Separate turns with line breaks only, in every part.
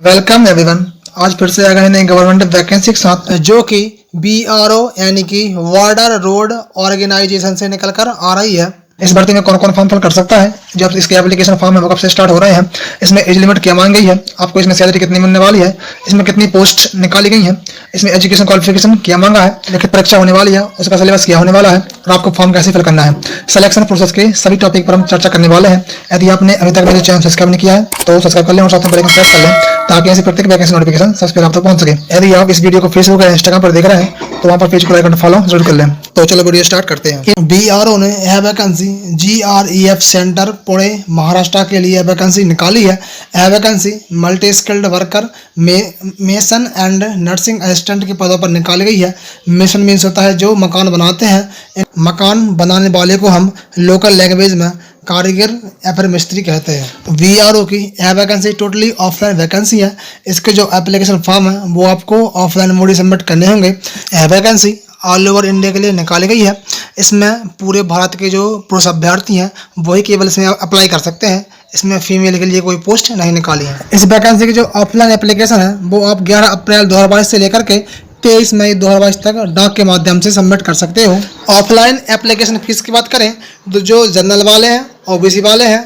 Welcome everyone. आज फिर से आ गए नई गवर्नमेंट वैकेंसी के साथ जो कि BRO यानी कि बॉर्डर रोड ऑर्गेनाइजेशन से निकल कर आ रही है। इस भर्ती में कौन कौन फॉर्म फिल कर सकता है, जब इसके एप्लीकेशन फॉर्म है वो कब से स्टार्ट हो रहे हैं, इसमें एज लिमिट क्या मांगी गई है, आपको इसमें सैलरी कितनी मिलने वाली है, इसमें कितनी पोस्ट निकाली गई है, इसमें एजुकेशन क्वालिफिकेशन क्या मांगा है, लिखित परीक्षा होने वाली है, उसका सिलेबस क्या होने वाला है और आपको फॉर्म कैसे फिल करना है, सिलेक्शन प्रोसेस के सभी टॉपिक पर हम चर्चा करने वाले हैं। यदि आपने अभी तक मेरे चैनल सब्सक्राइब नहीं किया है तो सब्सक्राइब कर लें और साथ में बेल आइकन प्रेस कर लें ताकि ऐसी प्रत्येक वैकेंसी नोटिफिकेशन सबसे पहले आप तक पहुंच सके। यदि आप इस वीडियो को फेसबुक या इंस्टाग्राम पर देख रहे हैं तो वहां पर पेज को लाइक और फॉलो जरूर कर लें। तो चलो वीडियो स्टार्ट करते हैं। BRO ने यह vacancy GREF centre Pune Maharashtra के लिए वैकेंसी निकाली है। यह vacancy multi skilled worker mason and nursing assistant के पदों पर निकाली गई है। मेसन मीन्स होता है जो मकान बनाते हैं। मकान बनाने वाले को हम लोकल लैंग्वेज में कारीगर या फिर मिस्त्री कहते हैं। BRO की यह वैकेंसी टोटली ऑफलाइन वैकेंसी है। इसके जो एप्लीकेशन फॉर्म है वो आपको ऑफलाइन मोड सबमिट करने होंगे। यह वैकेंसी ऑल ओवर इंडिया के लिए निकाली गई है। इसमें पूरे भारत के जो पुरुष अभ्यर्थी हैं वही केवल इसमें अप्लाई कर सकते हैं। इसमें फीमेल के लिए कोई पोस्ट नहीं निकाली है। इस वैकेंसी की जो ऑफलाइन एप्लीकेशन है वो आप 11 अप्रैल 2022 से लेकर के 23 मई 2022 तक डाक के माध्यम से सबमिट कर सकते हो। ऑफलाइन एप्लीकेशन फीस की बात करें तो जो जनरल वाले हैं, OBC वाले हैं,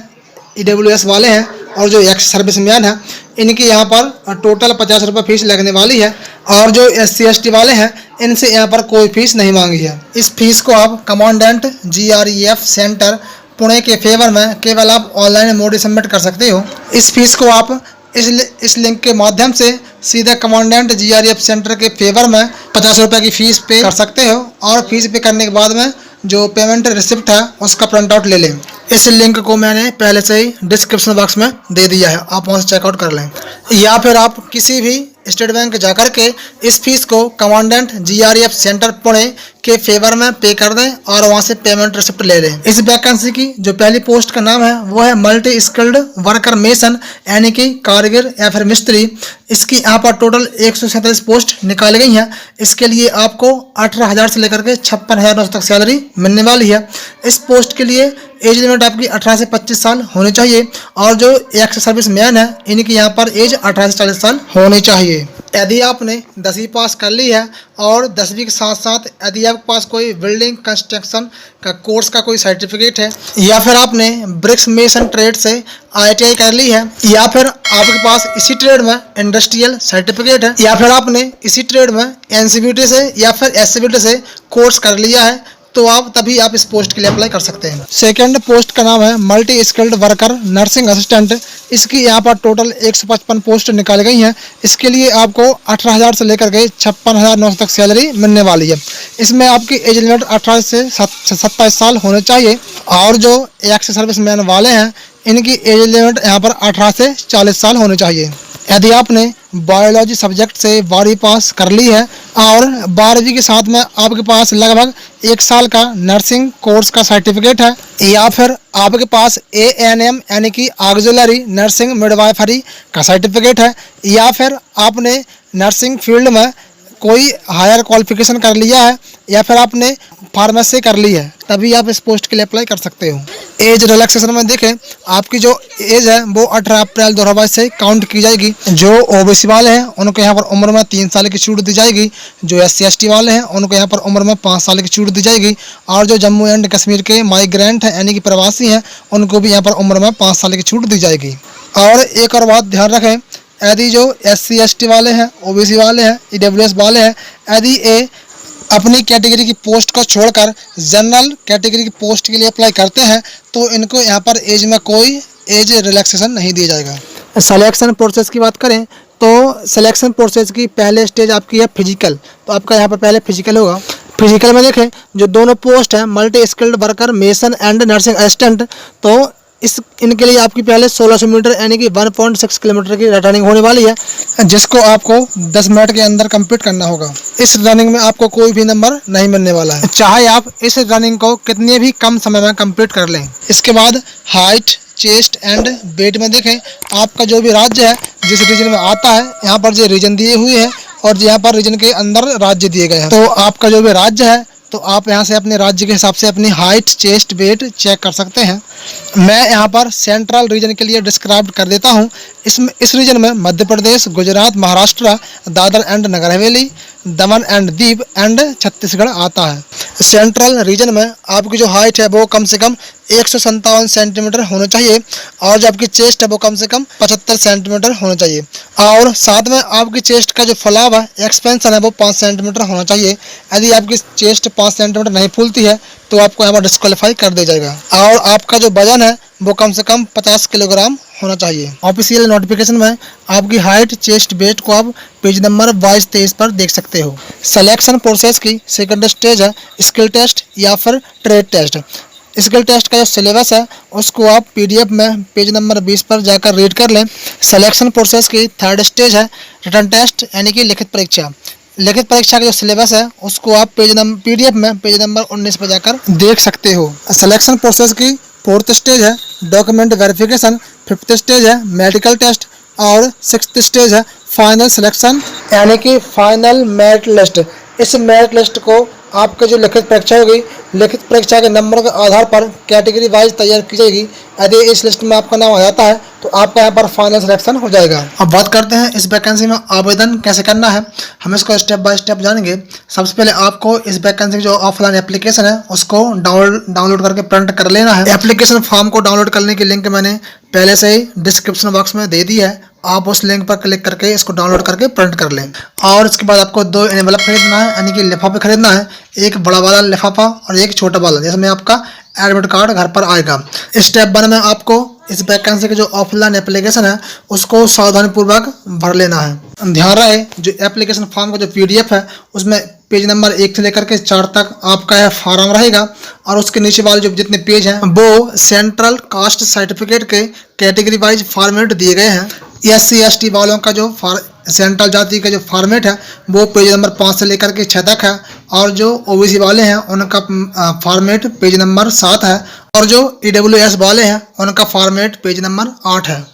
EWS वाले हैं और जो एक्स सर्विसमैन हैं इनकी यहाँ पर टोटल 50 रुपये फीस लगने वाली है। और जो SC ST वाले हैं इनसे यहाँ पर कोई फीस नहीं मांगी है। इस फीस को आप कमांडेंट GREF सेंटर पुणे के फेवर में केवल आप ऑनलाइन मोड सबमिट कर सकते हो। इस फीस को आप इस लिंक के माध्यम से सीधा कमांडेंट GREF सेंटर के फेवर में 50 रुपये की फीस पे कर सकते हो और फीस पे करने के बाद में जो पेमेंट रिसिप्ट है उसका प्रिंट आउट ले लें। इस लिंक को मैंने पहले से ही डिस्क्रिप्शन बॉक्स में दे दिया है, आप वहाँ से चेकआउट कर लें। या फिर आप किसी भी स्टेट बैंक जाकर के इस फीस को कमांडेंट GREF सेंटर पुणे के फेवर में पे कर दें और वहाँ से पेमेंट रिसिप्ट ले लें। इस वैकेंसी की जो पहली पोस्ट का नाम है वो है मल्टी स्किल्ड वर्कर मेसन यानी कि कारीगर या फिर मिस्त्री। इसकी यहाँ पर टोटल 147 पोस्ट निकाली गई हैं। इसके लिए आपको 18,000 से लेकर के 56,900 तक सैलरी मिलने वाली है। इस पोस्ट के लिए एज लिमिट आपकी 18 से 25 साल होनी चाहिए और जो एक्स सर्विस मैन है इनकी यहाँ पर एज 18 से 40 साल होनी चाहिए। यदि आपने 10वीं पास कर ली है और 10वीं के साथ साथ यदि आपके पास कोई बिल्डिंग कंस्ट्रक्शन का कोर्स का कोई सर्टिफिकेट है या फिर आपने ब्रिक्स मेसन ट्रेड से ITI कर ली है या फिर आपके पास इसी ट्रेड में इंडस्ट्रियल सर्टिफिकेट है या फिर आपने इसी ट्रेड में NCVT से या फिर SCVT से कोर्स कर लिया है तो आप तभी आप इस पोस्ट के लिए अप्लाई कर सकते हैं। सेकंड पोस्ट का नाम है multi skilled worker nursing assistant. इसकी यहाँ पर टोटल 155 पोस्ट निकाली गई हैं। इसके लिए आपको 18,000 से लेकर के 56,900 तक सैलरी मिलने वाली है। इसमें आपकी एज लिमिट 18 से 27 साल होने चाहिए और जो एक्स सर्विसमैन वाले हैं इनकी एज लिमिट यहाँ पर 18 से 40 साल होने चाहिए। यदि आपने बायोलॉजी सब्जेक्ट से 12वीं पास कर ली है और 12वीं के साथ में आपके पास लगभग 1 साल का नर्सिंग कोर्स का सर्टिफिकेट है या फिर आपके पास ANM यानी कि ऑक्सिलरी नर्सिंग मिडवाइफरी का सर्टिफिकेट है या फिर आपने नर्सिंग फील्ड में कोई हायर क्वालिफिकेशन कर लिया है या फिर आपने फार्मेसी कर ली है तभी आप इस पोस्ट के लिए अप्लाई कर सकते हो। एज रिलैक्सेशन में देखें आपकी जो एज है वो 18 अप्रैल 2022 से काउंट की जाएगी। जो OBC वाले हैं उनको यहाँ पर उम्र में 3 साल की छूट दी जाएगी। जो SC ST वाले हैं उनको यहाँ पर उम्र में 5 साल की छूट दी जाएगी और जो जम्मू एंड कश्मीर के माइग्रेंट हैं यानी कि प्रवासी हैं उनको भी यहाँ पर उम्र में 5 साल की छूट दी जाएगी। और एक और बात ध्यान रखें, यदि जो SC ST वाले हैं, OBC वाले हैं, EWS वाले हैं, यदि ये अपनी कैटेगरी की पोस्ट को छोड़कर जनरल कैटेगरी की पोस्ट के लिए अप्लाई करते हैं तो इनको यहाँ पर एज में कोई एज रिलैक्सेशन नहीं दिया जाएगा। सिलेक्शन प्रोसेस की बात करें तो सिलेक्शन प्रोसेस की पहले स्टेज आपकी है फिजिकल। तो आपका यहाँ पर पहले फिजिकल होगा। फिजिकल में देखें जो दोनों पोस्ट हैं multi skilled worker mason and nursing assistant तो इनके लिए आपकी पहले 1600 मीटर यानी कि 1.6 किलोमीटर की रनिंग होने वाली है जिसको आपको 10 मिनट के अंदर कंप्लीट करना होगा। इस रनिंग में आपको कोई भी नंबर नहीं मिलने वाला है, चाहे आप इस रनिंग को कितने भी कम समय में कंप्लीट कर लें। इसके बाद हाइट, चेस्ट एंड वेट में देखें आपका जो भी राज्य है जिस रीजन में आता है यहाँ पर जो रीजन दिए हुए हैं और यहाँ पर रीजन के अंदर राज्य दिए गए हैं तो आपका जो भी राज्य है तो आप यहाँ से अपने राज्य के हिसाब से अपनी हाइट, चेस्ट, वेट चेक कर सकते हैं। मैं यहाँ पर सेंट्रल रीजन के लिए डिस्क्राइब कर देता हूँ। इस रीजन में Madhya Pradesh, Gujarat, Maharashtra, Dadar and Nagar Haveli, Daman and Diu and Chhattisgarh आता है। सेंट्रल रीजन में आपकी जो हाइट है वो कम से कम 157 सेंटीमीटर होना चाहिए और जो आपकी चेस्ट है वो कम से कम 75 सेंटीमीटर होना चाहिए और साथ में आपकी चेस्ट का जो फैलाव है, एक्सपेंशन है, वो 5 सेंटीमीटर होना चाहिए। यदि आपकी चेस्ट 5 सेंटीमीटर नहीं फूलती है तो आपको यहाँ पर डिस्क्वालीफाई कर दिया जाएगा और आपका जो वजन है वो कम से कम 50 किलोग्राम होना चाहिए। ऑफिशियल नोटिफिकेशन में आपकी हाइट, चेस्ट, वेट को आप पेज नंबर 22-23 पर देख सकते हो। सिलेक्शन प्रोसेस की सेकंड स्टेज है स्किल टेस्ट या फिर ट्रेड टेस्ट। स्किल टेस्ट का जो सिलेबस है उसको आप पीडीएफ में पेज नंबर 20 पर जाकर रीड कर लें। सिलेक्शन प्रोसेस की थर्ड स्टेज है रिटन टेस्ट यानी कि लिखित परीक्षा। लिखित परीक्षा का जो सिलेबस है उसको आप पीडीएफ में पेज नंबर 19 पर जाकर देख सकते हो। सिलेक्शन प्रोसेस की फोर्थ स्टेज है डॉक्यूमेंट वेरिफिकेशन, फिफ्थ स्टेज है मेडिकल टेस्ट और सिक्स्थ स्टेज है फाइनल सिलेक्शन यानी कि फाइनल मेरिट लिस्ट। इस मेरिट लिस्ट को आपके जो लिखित परीक्षा होगी, लिखित परीक्षा के नंबर के आधार पर कैटेगरी वाइज तैयार की जाएगी। यदि इस लिस्ट में आपका नाम आ जाता है तो आपका यहाँ पर फाइनल सिलेक्शन हो जाएगा। अब बात करते हैं इस वैकेंसी में आवेदन कैसे करना है, हम इसको स्टेप बाय स्टेप जानेंगे। सबसे पहले आपको इस वैकेंसी की जो ऑफलाइन एप्लीकेशन है उसको डाउनलोड करके प्रिंट कर लेना है। एप्लीकेशन फॉर्म को डाउनलोड करने की लिंक मैंने पहले से ही डिस्क्रिप्शन बॉक्स में दे दी है, आप उस लिंक पर क्लिक करके इसको डाउनलोड करके प्रिंट कर लें। और इसके बाद आपको 2 एनवेलप खरीदना है यानी कि लिफाफे खरीदना है, एक बड़ा वाला लिफाफा और एक छोटा वाला, जिसमें आपका एडमिट कार्ड घर पर आएगा। स्टेप 1 में आपको इस वैकेंसी की जो ऑफलाइन एप्लीकेशन है उसको सावधानीपूर्वक भर लेना है। ध्यान रहे जो एप्लीकेशन फॉर्म का जो पीडीएफ है उसमें पेज नंबर 1 से लेकर के 4 तक आपका यह फॉर्म रहेगा और उसके नीचे वाले जो जितने पेज हैं वो सेंट्रल कास्ट सर्टिफिकेट के कैटेगरी वाइज फॉर्मेट दिए गए हैं। SC/ST वालों का जो सेंट्रल जाति का जो फॉर्मेट है वो पेज नंबर 5 से लेकर के 6 तक है और जो OBC वाले हैं उनका फॉर्मेट पेज नंबर 7 है और जो EWS वाले हैं उनका फॉर्मेट पेज नंबर 8 है।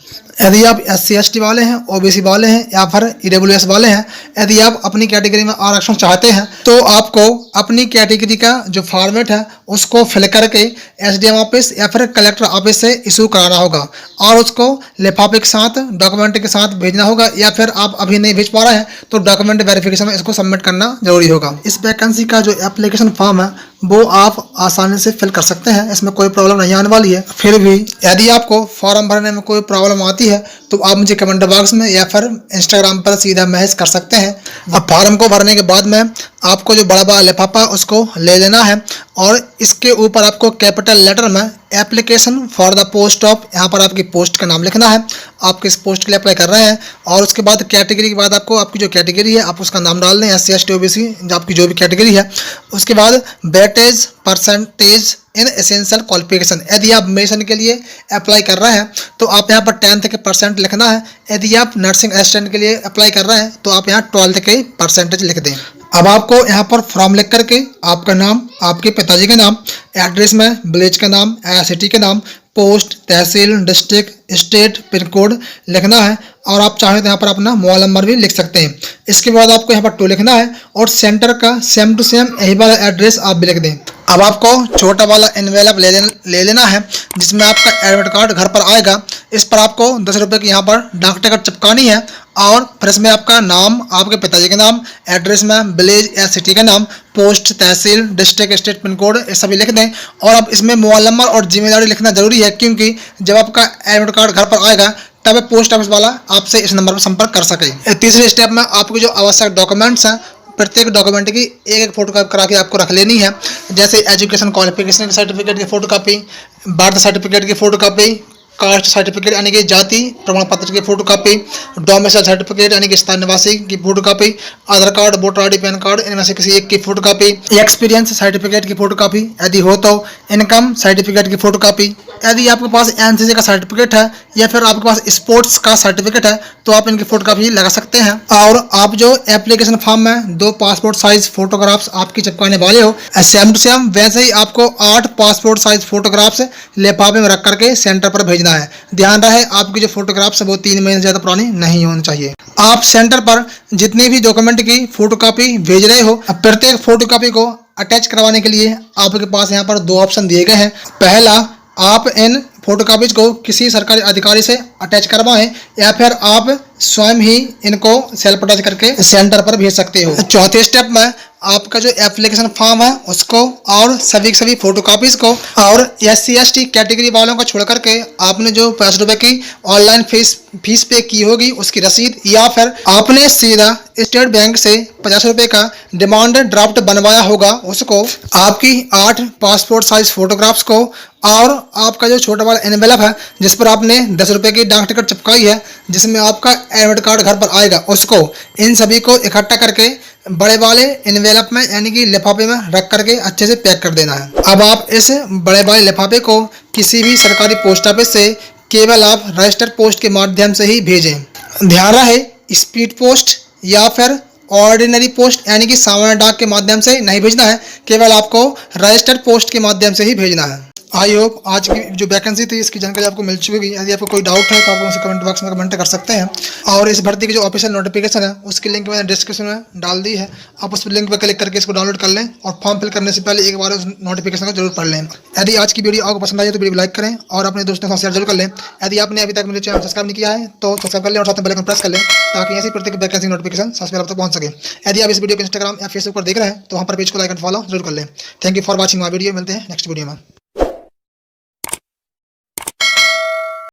यदि आप SC/ST वाले हैं, OBC वाले हैं या फिर EWS वाले हैं, यदि आप अपनी कैटेगरी में आरक्षण चाहते हैं तो आपको अपनी कैटेगरी का जो फॉर्मेट है उसको फिल करके SDM ऑफिस या फिर कलेक्टर ऑफिस से इशू कराना होगा और उसको लिफाफे के साथ डॉक्यूमेंट के साथ भेजना होगा या फिर आप अभी नहीं भेज पा रहे हैं तो डॉक्यूमेंट वेरिफिकेशन में इसको सबमिट करना जरूरी होगा। इस वैकेंसी का जो एप्लीकेशन फॉर्म है वो आप आसानी से फिल कर सकते हैं, इसमें कोई प्रॉब्लम नहीं आने वाली है। फिर भी यदि आपको फॉर्म भरने में कोई प्रॉब्लम आती है तो आप मुझे कमेंट बॉक्स में या फिर इंस्टाग्राम पर सीधा मैसेज कर सकते हैं। अब फॉर्म को भरने के बाद में आपको जो बड़ा बड़ा लिफाफा उसको ले लेना है और इसके ऊपर आपको कैपिटल लेटर में application for the post of, यहाँ पर आपकी पोस्ट का नाम लिखना है, आप किस पोस्ट के लिए अप्लाई कर रहे हैं और उसके बाद कैटेगरी के बाद आपको आपकी जो कैटेगरी है आप उसका नाम डाल दें, SC/ST OBC आपकी जो भी कैटेगरी है। उसके बाद weightage percentage in essential qualification, यदि आप मेडिसिन के लिए अप्लाई कर रहे हैं तो आप यहाँ पर 10th के % लिखना है। यदि आप नर्सिंग असिस्टेंट के लिए अप्लाई कर रहे हैं तो आप यहाँ 12th के % लिख दें। अब आपको यहाँ पर फॉर्म लिख करके आपका नाम, आपके पिताजी का नाम, एड्रेस में विलेज का नाम, सिटी का नाम, पोस्ट, तहसील, डिस्ट्रिक्ट, स्टेट, पिन कोड लिखना है और आप चाहें तो यहाँ पर अपना मोबाइल नंबर भी लिख सकते हैं। इसके बाद आपको यहाँ पर 2 लिखना है और सेंटर का सेम टू सेम यही वाला एड्रेस आप भी लिख दें। अब आपको छोटा वाला एनवेलप ले लेना है जिसमें आपका एडमिट कार्ड घर पर आएगा। इस पर आपको 10 रुपये की यहाँ पर डाक टिकट चिपकानी है और फिर इसमें आपका नाम, आपके पिताजी का नाम, एड्रेस में विलेज या सिटी का नाम, पोस्ट, तहसील, डिस्ट्रिक्ट, स्टेट, पिन कोड ये सभी लिख दें। और अब इसमें मोबाइल नंबर और जिम्मेदारी लिखना जरूरी है क्योंकि जब आपका एडमिट कार्ड घर पर आएगा तब पोस्ट ऑफिस वाला आपसे इस नंबर पर संपर्क कर सके। तीसरे स्टेप में आपको जो आवश्यक डॉक्यूमेंट्स हैं प्रत्येक डॉक्यूमेंट की एक फोटोकॉपी करा के आपको रख लेनी है, जैसे एजुकेशन क्वालिफिकेशन सर्टिफिकेट की फोटोकॉपी, बर्थ सर्टिफिकेट की फोटोकॉपी, कास्ट सर्टिफिकेट यानी कि जाति प्रमाण पत्र की फोटोकॉपी, डोमिसाइल सर्टिफिकेट यानी कि स्थायी निवासी की photocopy, Aadhaar card, voter ID, PAN card इनमें से किसी एक की फोटोकॉपी, एक्सपीरियंस सर्टिफिकेट की फोटोकॉपी यदि हो तो, इनकम सर्टिफिकेट की फोटोकॉपी। यदि आपके पास NCC का सर्टिफिकेट है या फिर आपके पास स्पोर्ट्स का सर्टिफिकेट है तो आप इनकी फोटोकॉपी लगा सकते हैं। और आप जो एप्लीकेशन फॉर्म में 2 पासपोर्ट साइज फोटोग्राफ्स आपकी चिपकाने वाले हो, सेम टू सेम वैसे ही आपको 8 पासपोर्ट साइज फोटोग्राफ्स लिफाफे में रख करके सेंटर पर भेजना है। ध्यान रहे आपकी जो फोटोग्राफ्स है वो 3 महीने से ज्यादा पुरानी नहीं होनी चाहिए। आप सेंटर पर जितने भी डॉक्यूमेंट की फोटोकॉपी भेज रहे हो प्रत्येक फोटोकॉपी को अटैच करवाने के लिए आपके पास यहाँ पर दो ऑप्शन दिए गए हैं। पहला, आप इन फोटोकॉपीज को किसी सरकारी अधिकारी से अटैच करवाएं या फिर आप स्वयं ही इनको सेल्फ अटैच करके सेंटर पर भेज सकते हो। चौथे स्टेप में आपका जो एप्लीकेशन फॉर्म है उसको और सभी फोटोकॉपीज को और SC/ST कैटेगरी वालों को छोड़ करके आपने जो 5 रुपए की ऑनलाइन फीस पे की होगी उसकी रसीद, या फिर आपने सीधा स्टेट बैंक से 50 रुपए का डिमांड ड्राफ्ट बनवाया होगा उसको, आपकी 8 पासपोर्ट साइज फोटोग्राफ्स को और आपका जो छोटा वाला एनवेलप है जिस पर आपने 10 रुपए की डाक टिकट चिपकाई है जिसमें आपका एडमिट कार्ड घर पर आएगा उसको, इन सभी को इकट्ठा करके बड़े वाले एनवेलप में यानी कि लिफाफे में रख करके अच्छे से पैक कर देना है। अब आप इस बड़े वाले लिफाफे को किसी भी सरकारी पोस्ट ऑफिस से केवल आप रजिस्टर पोस्ट के माध्यम से ही भेजें। ध्यान रहे, स्पीड पोस्ट या फिर ऑर्डिनरी पोस्ट यानी कि सामान्य डाक के माध्यम से नहीं भेजना है, केवल आपको रजिस्टर्ड पोस्ट के माध्यम से ही भेजना है। आई होप आज की जो वैकेंसी थी इसकी जानकारी आपको मिल चुकी होगी। यदि आपको कोई डाउट है तो आप उसे कमेंट बॉक्स में कमेंट कर सकते हैं। और इस भर्ती की जो ऑफिशियल नोटिफिकेशन है उसकी लिंक मैंने डिस्क्रिप्शन में डाल दी है, आप उस लिंक पर क्लिक करके इसको डाउनलोड कर लें और फॉर्म फिल करने से पहले एक बार उस नोटिफिकेशन को जरूर पढ़ लें। यदि आज की वीडियो आपको पसंद आई तो वीडियो को लाइक करें और अपने दोस्तों के साथ शेयर जरूर कर लें। यदि आपने अभी तक मेरे चैनल सब्सक्राइब नहीं किया है तो सब्सक्राइब कर लें और साथ में बेल आइकन प्रेस कर लें ताकि ऐसी प्रत्येक वैकेंसी नोटिफिकेशन सबसे पहले आप तक पहुंच सके। यदि आप इस वीडियो को इंस्टाग्राम या फेसबुक पर देख रहे हैं तो वहाँ पर पेज को लाइक एंड फॉलो जरूर कर लें। Thank you for watching my video. मिलते हैं नेक्स्ट वीडियो में।